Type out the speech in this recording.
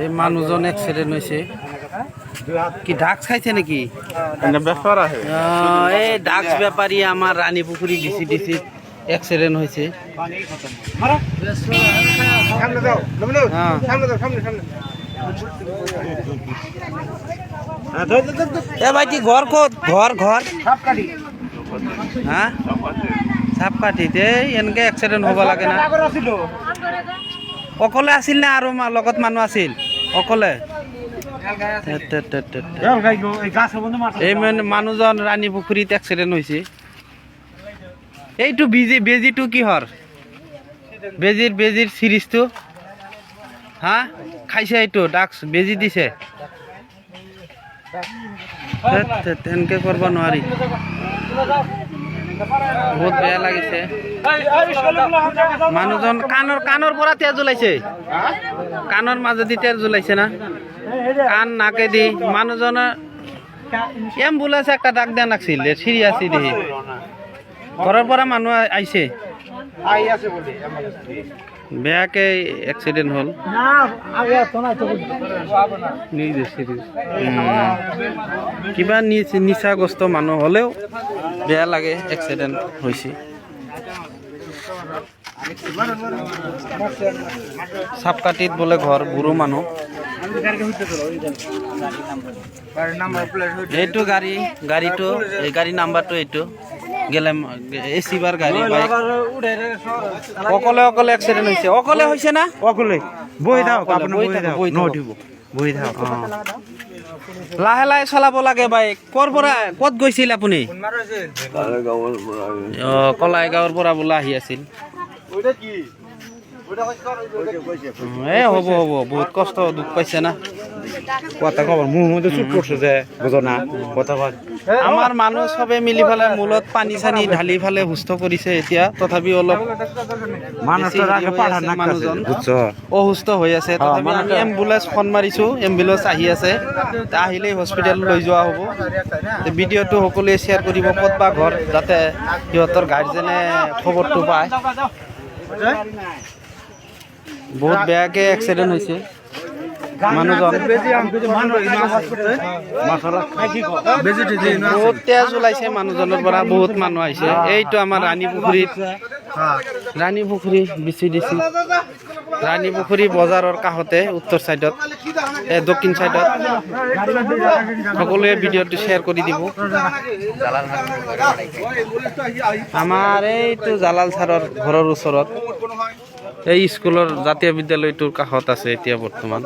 এই মানুষজন এক্সিডেন্ট হয়েছে কি ড্রাগস খাইছে নাকি এই ড্রাগস ব্যাপারী আমার রানী পুকুরি ডিসি এক্সিডেন্ট হয়েছে এ ভাই কি ঘর কত ঘর ঘর হ্যাঁ সাপকাঠিতে এনেকে এক্সিডেন্ট হ'ব লাগে না অকলে আছিল না আৰু লগত মানুহ আছিল অকলে এই মানুহজন ৰাণী পুখুৰীত এক্সিডেন্ট হৈছে এইটো বেজিটো কিহৰ বেজিৰ চিৰিজটো হা খাইছে এইটো ড্ৰাগছ বেজি দিছে এনেকে কৰিব নোৱাৰি বহুত বেয়া লাগিছে মানুহজন কাণৰ পৰা তেজ ওলাইছে কাণৰ মাজেদি তেজ ওলাইছে না কাণ নাকেদি মানুহজনৰ এম্বুলেন্স একটা ডাক দিয়া নাছিল চিৰিয়াছ দেখি ঘৰৰ পৰা মানুহ আহিছে বেয়াকে এক্সিডেন্ট হল কিবা নিচাগ্ৰস্ত মানুহ হলেও বেয়া লাগে এক্সিডেন্ট হৈছে সাপকাঠিত বোলে ঘৰ বুঢ়ো মানুহ এইটো গাড়ীটো এই গাড়ী নাম্বাৰটো এইটো গেলে এচিবাৰ গাড়ী বাইক অকলে এক্সিডেন্ট হৈছে অকলে হৈছে না অকলে বহি থাকক আপুনি বহি থাকক বহি থাকক লাহে লাহে চলাব লাগে বাইক ক'ত গৈছিল আপুনি কলাই গাঁৱৰ পৰা বোলে আহি আছিল হ'ব বহুত কষ্ট দুখ পাইছে না কথা কব মোৰ চুট কৰিছে যে বুজনা কথা কয় আমাৰ মানুহ চবে মিলি ফালে মূলত পানী চানী ঢালি ফালে সুস্থ কৰিছে এতিয়া তথাপি অলপ মানুহজন অসুস্থ হৈ আছে তথাপি আমি এম্বুলেন্স ফোন মাৰিছো এম্বুলেন্স আহি আছে আহিলেই হস্পিটেল লৈ যোৱা হ'ব ভিডিঅ'টো সকলোৱে শ্বেয়াৰ কৰিব ক'ত বা ঘৰ যাতে সিহঁতৰ গাৰ্জেনে খবৰটো পায় বহুত বেয়াকে এক্সিডেন্ট হৈছে মানুহজন বহুত তেজ ওলাইছে মানুহজনৰ পৰা বহুত মানুহ আহিছে এইটো আমাৰ ৰাণী পুখুৰী BCDC ৰাণী পুখুৰী বজাৰৰ কাষতে উত্তৰ চাইডত দক্ষিণ চাইডত সকলোৱে ভিডিঅ'টো শ্বেয়াৰ কৰি দিব আমাৰ এইটো জালাল ছাৰৰ ঘৰৰ ওচৰত এই স্কুলৰ জাতীয় বিদ্যালয়টোৰ কাষত আছে এতিয়া বৰ্তমান